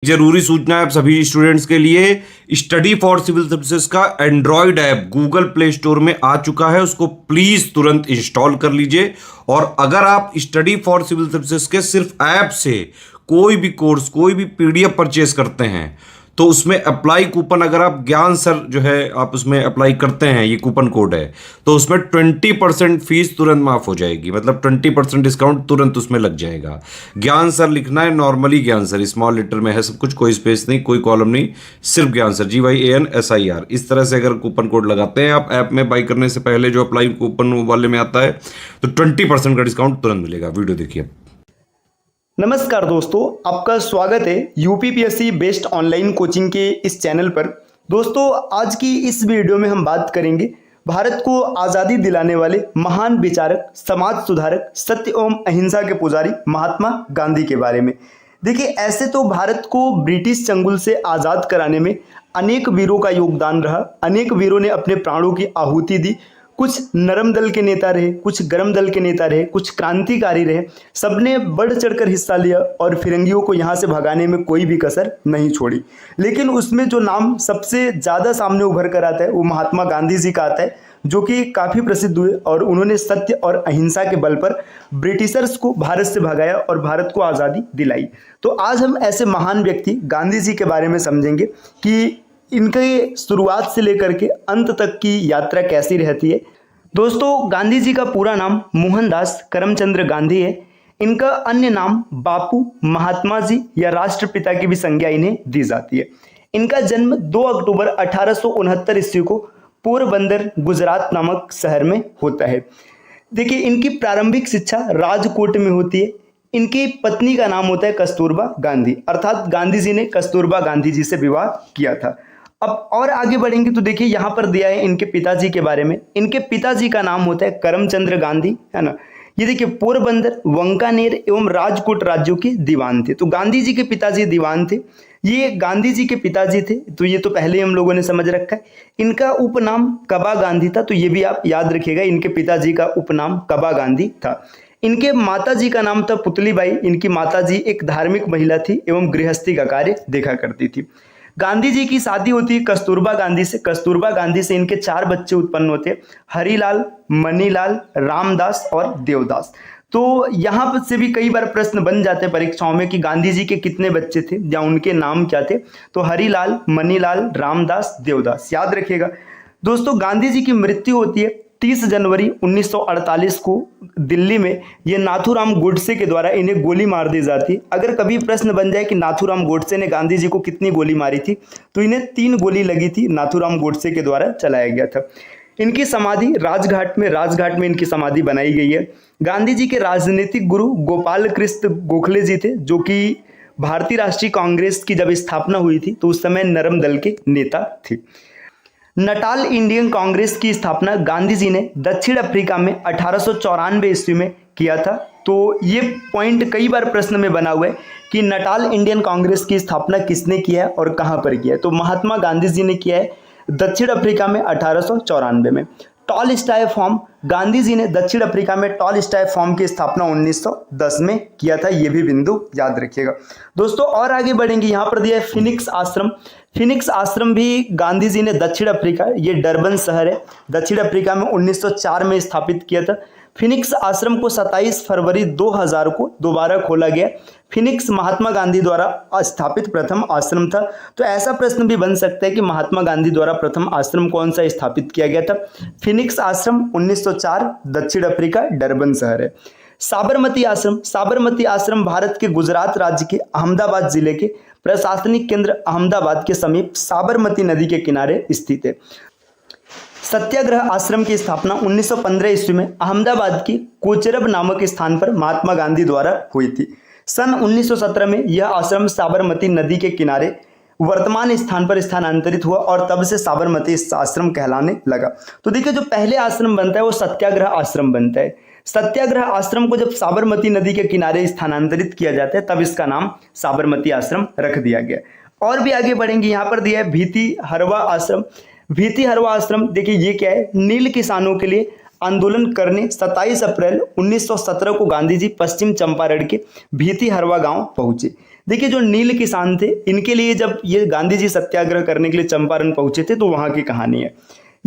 जरूरी सूचना है आप सभी स्टूडेंट्स के लिए, स्टडी फॉर सिविल सर्विसेज का Android app Google play store में आ चुका है, उसको प्लीज तुरंत इंस्टॉल कर लीजिए। और अगर आप स्टडी फॉर सिविल सर्विसेज के सिर्फ ऐप से कोई भी कोर्स, कोई भी पीडीएफ परचेस करते हैं तो उसमें अप्लाई कूपन, अगर आप ज्ञान सर जो है आप उसमें अप्लाई करते हैं, ये कूपन कोड है, तो उसमें 20% फीस तुरंत माफ हो जाएगी, मतलब 20% डिस्काउंट तुरंत उसमें लग जाएगा। ज्ञान सर लिखना है, नॉर्मली ज्ञान सर स्मॉल लेटर में है सब कुछ, कोई स्पेस नहीं, कोई कॉलम नहीं, सिर्फ ज्ञान सर GYANSIR। इस तरह से अगर कूपन कोड लगाते हैं आप ऐप में बाई करने से पहले, जो अप्लाई कूपन वाले में आता है, तो 20% का डिस्काउंट तुरंत मिलेगा। वीडियो देखिए। नमस्कार दोस्तों, आपका स्वागत है यूपीपीएससी बेस्ट ऑनलाइन कोचिंग के इस चैनल पर। दोस्तों, आज की इस वीडियो में हम बात करेंगे भारत को आज़ादी दिलाने वाले महान विचारक, समाज सुधारक, सत्य एवं अहिंसा के पुजारी महात्मा गांधी के बारे में। देखिए, ऐसे तो भारत को ब्रिटिश चंगुल से आज़ाद कराने में अनेक वीरों का योगदान रहा, अनेक वीरों ने अपने प्राणों की आहुति दी। कुछ नरम दल के नेता रहे, कुछ गरम दल के नेता रहे, कुछ क्रांतिकारी रहे, सबने बढ़ चढ़कर हिस्सा लिया और फिरंगियों को यहाँ से भगाने में कोई भी कसर नहीं छोड़ी। लेकिन उसमें जो नाम सबसे ज़्यादा सामने उभर कर आता है वो महात्मा गांधी जी का आता है, जो कि काफ़ी प्रसिद्ध हुए और उन्होंने सत्य और अहिंसा के बल पर ब्रिटिशर्स को भारत से भगाया और भारत को आज़ादी दिलाई। तो आज हम ऐसे महान व्यक्ति गांधी जी के बारे में समझेंगे कि इनके शुरुआत से लेकर के अंत तक की यात्रा कैसी रहती है। दोस्तों, गांधी जी का पूरा नाम मोहनदास करमचंद्र गांधी है। इनका अन्य नाम बापू, महात्मा जी या राष्ट्रपिता की भी संज्ञा इन्हें दी जाती है। इनका जन्म 2 अक्टूबर 1869 ईस्वी को पोरबंदर, गुजरात नामक शहर में होता है। देखिए, इनकी प्रारंभिक शिक्षा राजकोट में होती है। इनकी पत्नी का नाम होता है कस्तूरबा गांधी, अर्थात गांधी जी ने कस्तूरबा गांधी जी से विवाह किया था। अब और आगे बढ़ेंगे तो देखिए, यहाँ पर दिया है इनके पिताजी के बारे में। इनके पिताजी का नाम होता है करमचंद्र गांधी, है ना। ये देखिए, पोरबंदर, वांकानेर एवं राजकोट राज्यों के दीवान थे। तो गांधी जी के पिताजी दीवान थे, ये गांधी जी के पिताजी थे, तो ये तो पहले ही हम लोगों ने समझ रखा है। इनका उपनाम कबा गांधी था, तो ये भी आप याद रखिएगा, इनके पिताजी का उपनाम कबा गांधी था। इनके माताजी का नाम था पुतलीबाई। इनकी माताजी एक धार्मिक महिला थी एवं गृहस्थी का कार्य देखा करती थी। गांधी जी की शादी होती है कस्तूरबा गांधी से। कस्तूरबा गांधी से इनके 4 बच्चे उत्पन्न होते हैं, हरिलाल, मनीलाल, रामदास और देवदास। तो यहाँ पर से भी कई बार प्रश्न बन जाते हैं परीक्षाओं में कि गांधी जी के कितने बच्चे थे या उनके नाम क्या थे। तो हरिलाल, मनीलाल, रामदास, देवदास याद रखिएगा। दोस्तों, गांधी जी की मृत्यु होती है 30 जनवरी 1948 को दिल्ली में। ये नाथूराम गोडसे के द्वारा इन्हें गोली मार दी जाती है। अगर कभी प्रश्न बन जाए कि नाथूराम गोडसे ने गांधी जी को कितनी गोली मारी थी, तो इन्हें 3 गोली लगी थी, नाथूराम गोडसे के द्वारा चलाया गया था। इनकी समाधि राजघाट में इनकी समाधि बनाई गई है। गांधी जी के राजनीतिक गुरु गोपाल कृष्ण गोखले जी थे, जो कि भारतीय राष्ट्रीय कांग्रेस की जब स्थापना हुई थी तो उस समय नरम दल के नेता थे। नटाल इंडियन कांग्रेस की स्थापना गांधी जी ने दक्षिण अफ्रीका में 1894 ईस्वी में किया था। तो ये पॉइंट कई बार प्रश्न में बना हुआ है कि नटाल इंडियन कांग्रेस की स्थापना किसने किया है और कहां पर किया है। तो महात्मा गांधी जी ने किया है दक्षिण अफ्रीका में 1894 में। टॉल स्टाई फॉर्म, गांधी जी ने दक्षिण अफ्रीका में टॉल स्टाई फॉर्म की स्थापना 1910 में किया था, ये भी बिंदु याद रखिएगा। दोस्तों, और आगे बढ़ेंगे, यहाँ पर दिया है फिनिक्स आश्रम। फिनिक्स आश्रम भी गांधी जी ने दक्षिण अफ्रीका, ये डरबन शहर है, दक्षिण अफ्रीका में 1904 में स्थापित किया था। फिनिक्स आश्रम को 27 फरवरी 2000 को दोबारा खोला गया। फिनिक्स महात्मा गांधी द्वारा स्थापित प्रथम आश्रम था। तो ऐसा प्रश्न भी बन सकता है कि महात्मा गांधी द्वारा प्रथम आश्रम कौन सा स्थापित किया गया था। फिनिक्स आश्रम 1904, दक्षिण अफ्रीका, डरबन शहर है। साबरमती आश्रम भारत के गुजरात राज्य के अहमदाबाद जिले के प्रशासनिक केंद्र अहमदाबाद के समीप साबरमती नदी के किनारे स्थित है। सत्याग्रह आश्रम की स्थापना 1915 ईस्वी में अहमदाबाद की कोचरब नामक स्थान पर महात्मा गांधी द्वारा हुई थी। सन 1917 में यह आश्रम साबरमती नदी के किनारे वर्तमान स्थान पर स्थानांतरित हुआ और तब से साबरमती आश्रम कहलाने लगा। तो देखिए, जो पहले आश्रम बनता है वो सत्याग्रह आश्रम बनता है। सत्याग्रह आश्रम को जब साबरमती नदी के किनारे स्थानांतरित किया जाता है तब इसका नाम साबरमती आश्रम रख दिया गया। और भी आगे बढ़ेंगे, यहाँ पर दिया है भीति हरवा आश्रम। भीति हरवा आश्रम, देखिए ये क्या है, नील किसानों के लिए आंदोलन करने 27 अप्रैल 1917 को गांधी जी पश्चिम चंपारण के भीति हरवा गांव पहुंचे। देखिए जो नील किसान थे, इनके लिए जब ये गांधी जी सत्याग्रह करने के लिए चंपारण पहुंचे थे, तो वहां की कहानी है।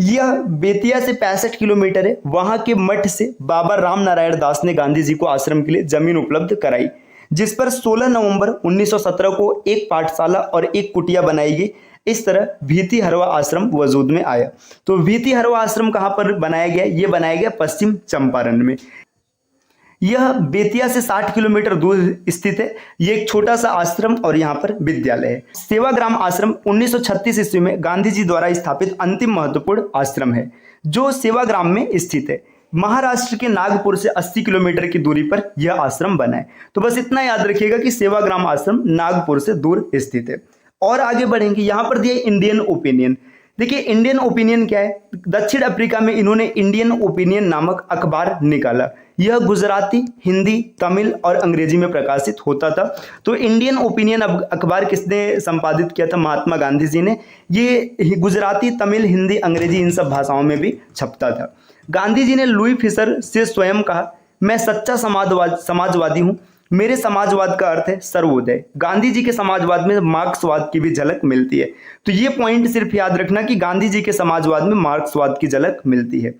यह बेतिया से 65 किलोमीटर है। वहां के मठ से बाबा राम नारायण दास ने गांधी जी को आश्रम के लिए जमीन उपलब्ध कराई, जिस पर 16 नवंबर 1917 को एक पाठशाला और एक कुटिया बनाई गई। इस तरह भीति हरवा आश्रम वजूद में आया। तो भीति हरवा आश्रम कहां पर बनाया गया? ये बनाया गया पश्चिम चंपारण में। यह बेतिया से 60 किलोमीटर दूर स्थित है। ये एक छोटा सा आश्रम और यहाँ पर विद्यालय है। सेवाग्राम आश्रम 1936 ईस्वी में गांधी जी द्वारा स्थापित अंतिम महत्वपूर्ण आश्रम है, जो सेवाग्राम में स्थित है। महाराष्ट्र के नागपुर से 80 किलोमीटर की दूरी पर यह आश्रम बना है। तो बस इतना याद रखिएगा कि सेवाग्राम आश्रम नागपुर से दूर स्थित है। और आगे बढ़ेंगे, यहाँ पर दिया इंडियन ओपिनियन। देखिए इंडियन ओपिनियन क्या है? दक्षिण अफ्रीका में इन्होंने इंडियन ओपिनियन नामक अखबार निकाला। यह गुजराती, हिंदी, तमिल और अंग्रेजी में प्रकाशित होता था। तो इंडियन ओपिनियन अखबार किसने संपादित किया था? महात्मा गांधी जी ने। ये गुजराती, तमिल, हिंदी, अंग्रेजी इन सब भाषाओं में भी छपता था। गांधी जी ने लुई फिशर से स्वयं कहा, मैं सच्चा समाजवादी हूँ। मेरे समाजवाद का अर्थ है सर्वोदय। गांधी जी के समाजवाद में मार्क्सवाद की भी झलक मिलती है। तो ये पॉइंट सिर्फ याद रखना कि गांधी जी के समाजवाद में मार्क्सवाद की झलक मिलती है।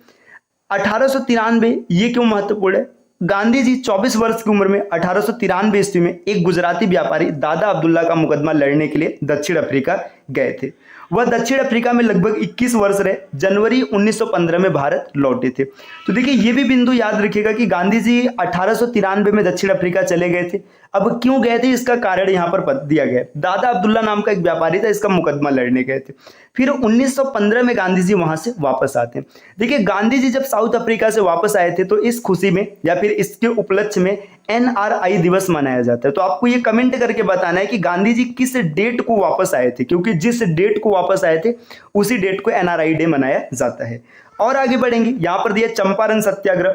1893 ये क्यों महत्वपूर्ण है? गांधी जी 24 वर्ष की उम्र में 1893 ईस्वी में एक गुजराती व्यापारी दादा अब्दुल्ला का मुकदमा लड़ने के लिए दक्षिण अफ्रीका गए थे। वह दक्षिण अफ्रीका में लगभग 21 वर्ष रहे। जनवरी 1915 में भारत लौटे थे। तो देखिए ये भी बिंदु याद रखिएगा कि गांधी जी 1893 में दक्षिण अफ्रीका चले गए थे। अब क्यों गए थे इसका कारण यहाँ पर दिया गया। दादा अब्दुल्ला नाम का एक व्यापारी था, इसका मुकदमा लड़ने गए थे। फिर 1915 में गांधी जी वहां से वापस आते हैं। देखिए गांधी जी जब साउथ अफ्रीका से वापस आए थे, तो इस खुशी में या फिर इसके उपलक्ष्य में NRI दिवस मनाया जाता है। तो आपको ये कमेंट करके बताना है कि गांधी जी किस डेट को वापस आए थे, क्योंकि जिस डेट को वापस आए थे उसी डेट को NRI डे मनाया जाता है। और आगे बढ़ेंगे, यहां पर दिया चंपारण सत्याग्रह।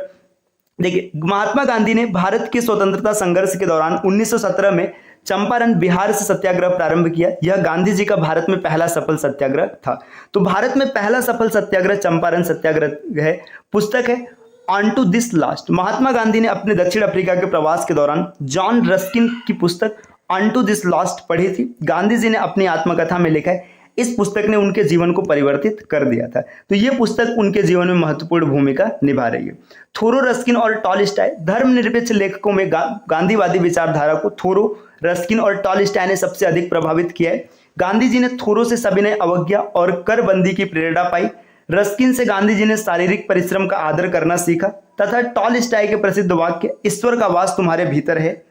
देखिए महात्मा गांधी ने भारत के स्वतंत्रता संघर्ष के दौरान 1917 में चंपारण बिहार से सत्याग्रह प्रारंभ किया। यह गांधी जी का भारत में पहला सफल सत्याग्रह था। तो भारत में पहला सफल सत्याग्रह चंपारण सत्याग्रह है। पुस्तक है on to this last. Mahatma Gandhi ने अपने दक्षिण अफ्रीका के प्रवास के दौरान जॉन रस्किन की पुस्तक ऑन टू दिस लास्ट पढ़ी थी। गांधी जी ने अपनी आत्मकथा में लिखा है, इस पुस्तक ने उनके जीवन को परिवर्तित कर दिया था। तो ये पुस्तक उनके जीवन में महत्वपूर्ण भूमिका निभा रही है। थोरो, रस्किन और टॉलस्टॉय धर्मनिरपेक्ष लेखकों में गांधीवादी विचारधारा को थोरो, रस्किन और टॉलस्टॉय ने सबसे अधिक प्रभावित किया है। गांधी जी ने थोरो से सविनय अवज्ञा और करबंदी की प्रेरणा पाई। रस्किन से गांधी जी ने शारीरिक परिश्रम का आदर करना सीखा तथा टॉलस्टॉय के प्रसिद्ध वाक्य ईश्वर का वास तुम्हारे भीतर है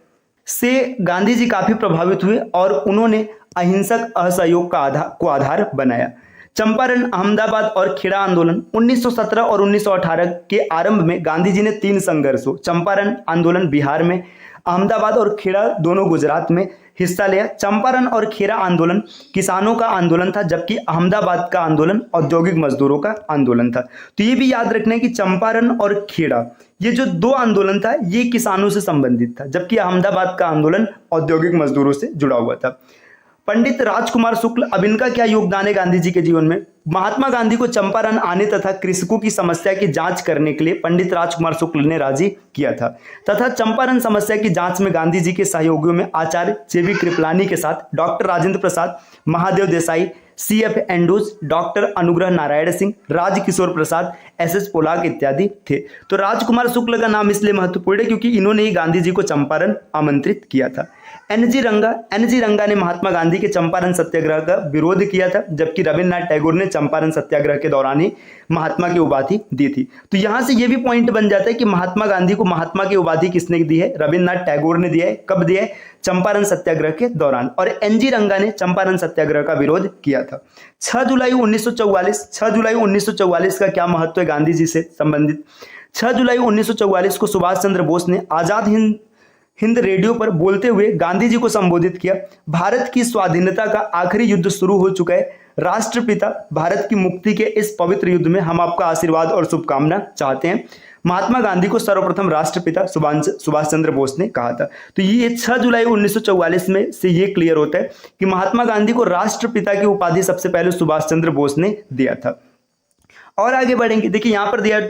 से गांधी जी काफी प्रभावित हुए और उन्होंने अहिंसक असहयोग को आधार बनाया। चंपारण, अहमदाबाद और खेड़ा आंदोलन 1917 और 1918 के आरंभ में गांधी जी ने 3 संघर्षों, चंपारण आंदोलन बिहार में, अहमदाबाद और खेड़ा दोनों गुजरात में हिस्सा लिया। चंपारण और खेड़ा आंदोलन किसानों का आंदोलन था, जबकि अहमदाबाद का आंदोलन औद्योगिक मजदूरों का आंदोलन था। तो ये भी याद रखना है कि चंपारण और खेड़ा ये जो 2 आंदोलन था ये किसानों से संबंधित था, जबकि अहमदाबाद का आंदोलन औद्योगिक मजदूरों से जुड़ा हुआ था। पंडित राजकुमार शुक्ल, अब इनका क्या योगदान है गांधी जी के जीवन में? महात्मा गांधी को चंपारण आने तथा कृषकों की समस्या की जांच करने के लिए पंडित राजकुमार शुक्ल ने राजी किया था तथा चंपारण समस्या की जांच में गांधी जी के सहयोगियों में आचार्य जेबी कृपलानी के साथ doctor Rajendra Prasad, Mahadev Desai, CF Andrews, doctor Anugrah Narayan Singh, Rajkishore प्रसाद, SS पोलाक इत्यादि थे। तो राजकुमार शुक्ल का नाम इसलिए महत्वपूर्ण है क्योंकि इन्होंने ही गांधी जी को चंपारण आमंत्रित किया था। NG रंगा ने महात्मा गांधी के चंपारण सत्याग्रह का विरोध किया था, जबकि रविन्द्रनाथ टैगोर ने चंपारण सत्याग्रह के दौरान ही महात्मा की उपाधि दी थी। तो यहां से यह भी पॉइंट बन जाता है कि महात्मा गांधी को महात्मा की उपाधि किसने दी है? रविन्द्रनाथ टैगोर ने दिया है। कब दिया है? चंपारण सत्याग्रह के दौरान। और NG रंगा ने चंपारण सत्याग्रह का विरोध किया था। 6 जुलाई 1944 का क्या महत्व है गांधी जी से संबंधित? 6 जुलाई 1944 को सुभाष चंद्र बोस ने आजाद हिंद रेडियो पर बोलते हुए गांधी जी को संबोधित किया। भारत की स्वाधीनता का आखिरी युद्ध शुरू हो चुका है। राष्ट्रपिता भारत की मुक्ति के इस पवित्र युद्ध में हम आपका आशीर्वाद और शुभकामना चाहते हैं। महात्मा गांधी को सर्वप्रथम राष्ट्रपिता सुभाष चंद्र बोस ने कहा था। तो ये 6 जुलाई 1944 में से ये क्लियर होता है कि महात्मा गांधी को राष्ट्रपिता की उपाधि सबसे पहले सुभाष चंद्र बोस ने दिया था। और आगे बढ़ेंगे, देखिए यहाँ पर दिया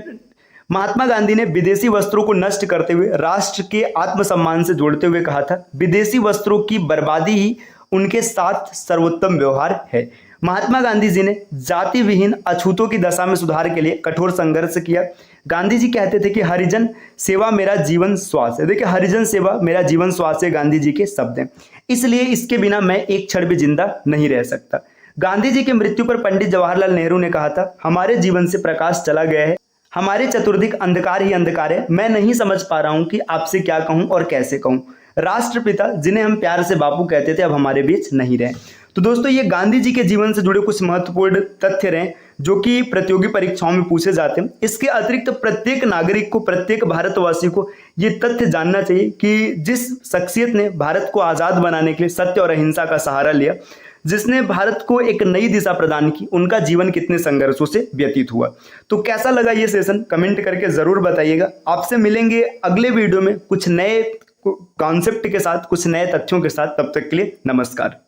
महात्मा गांधी ने विदेशी वस्त्रों को नष्ट करते हुए राष्ट्र के आत्मसम्मान से जोड़ते हुए कहा था, विदेशी वस्त्रों की बर्बादी ही उनके साथ सर्वोत्तम व्यवहार है। महात्मा गांधी जी ने जाति विहीन अछूतों की दशा में सुधार के लिए कठोर संघर्ष किया। गांधी जी कहते थे कि हरिजन सेवा मेरा जीवन श्वास है। देखिए, हरिजन सेवा मेरा जीवन श्वास है, गांधी जी के शब्द हैं, इसलिए इसके बिना मैं एक क्षण भी जिंदा नहीं रह सकता। गांधी जी की मृत्यु पर पंडित जवाहरलाल नेहरू ने कहा था, हमारे जीवन से प्रकाश चला गया है, हमारे चतुर्दिक अंधकार ही अंधकार है, मैं नहीं समझ पा रहा हूं कि आपसे क्या कहूं और कैसे कहूं। राष्ट्रपिता जिन्हें हम प्यार से बापू कहते थे, अब हमारे बीच नहीं रहे। तो दोस्तों, ये गांधी जी के जीवन से जुड़े कुछ महत्वपूर्ण तथ्य रहे जो कि प्रतियोगी परीक्षाओं में पूछे जाते हैं। इसके अतिरिक्त प्रत्येक नागरिक को, प्रत्येक भारतवासी को ये तथ्य जानना चाहिए कि जिस शख्सियत ने भारत को आज़ाद बनाने के लिए सत्य और अहिंसा का सहारा लिया, जिसने भारत को एक नई दिशा प्रदान की, उनका जीवन कितने संघर्षों से व्यतीत हुआ। तो कैसा लगा ये सेशन, कमेंट करके ज़रूर बताइएगा। आपसे मिलेंगे अगले वीडियो में कुछ नए कॉन्सेप्ट के साथ, कुछ नए तथ्यों के साथ। तब तक के लिए नमस्कार।